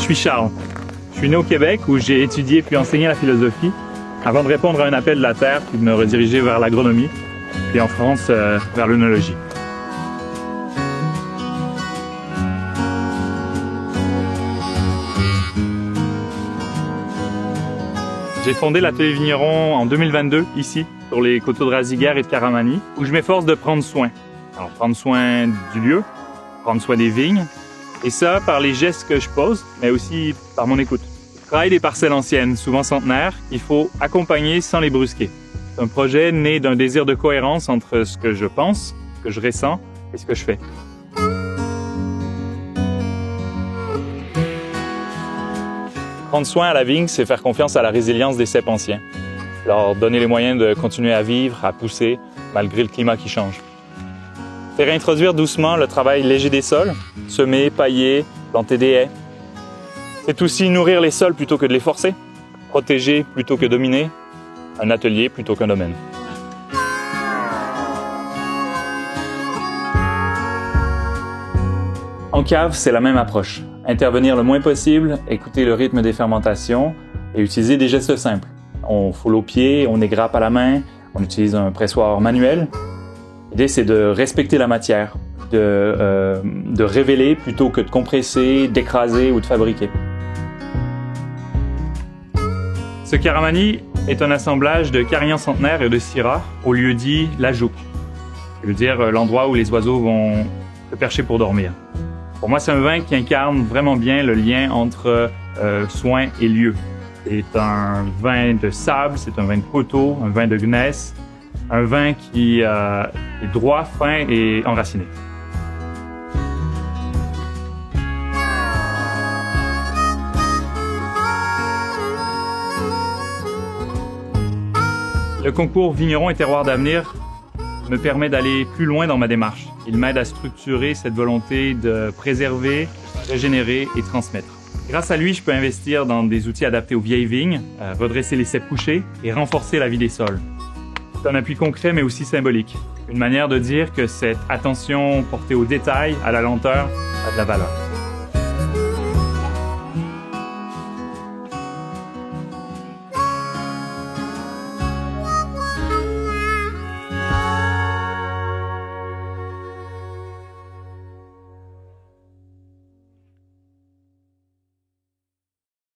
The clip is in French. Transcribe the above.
suis Charles. Je suis né au Québec où j'ai étudié puis enseigné la philosophie avant de répondre à un appel de la Terre puis de me rediriger vers l'agronomie, puis en France vers l'œnologie. J'ai fondé l'atelier vigneron en 2022, ici, sur les coteaux de Raziguères et de Karamani, où je m'efforce de prendre soin. Alors, prendre soin du lieu, prendre soin des vignes, et ça par les gestes que je pose, mais aussi par mon écoute. Je travaille des parcelles anciennes, souvent centenaires, qu'il faut accompagner sans les brusquer. C'est un projet né d'un désir de cohérence entre ce que je pense, ce que je ressens et ce que je fais. Prendre soin à la vigne, c'est faire confiance à la résilience des cèpes anciens. Leur donner les moyens de continuer à vivre, à pousser, malgré le climat qui change. Faire introduire doucement le travail léger des sols, semer, pailler, planter des haies. C'est aussi nourrir les sols plutôt que de les forcer, protéger plutôt que dominer, un atelier plutôt qu'un domaine. En cave, c'est la même approche. Intervenir le moins possible, écouter le rythme des fermentations et utiliser des gestes simples. On foule au pied, on égrappe à la main, on utilise un pressoir manuel. L'idée, c'est de respecter la matière, de révéler plutôt que de compresser, d'écraser ou de fabriquer. Ce Karamani est un assemblage de Carignan centenaire et de Syrah au lieu-dit La Jouque. Ça veut dire l'endroit où les oiseaux vont se percher pour dormir. Pour moi, c'est un vin qui incarne vraiment bien le lien entre soin et lieu. C'est un vin de sable, c'est un vin de coteau, un vin de gneiss, un vin qui est droit, fin et enraciné. Le concours Vigneron et Terroir d'avenir me permet d'aller plus loin dans ma démarche. Il m'aide à structurer cette volonté de préserver, régénérer et transmettre. Grâce à lui, je peux investir dans des outils adaptés aux vieilles vignes, redresser les cèpes couchées et renforcer la vie des sols. C'est un appui concret mais aussi symbolique. Une manière de dire que cette attention portée aux détails, à la lenteur, a de la valeur.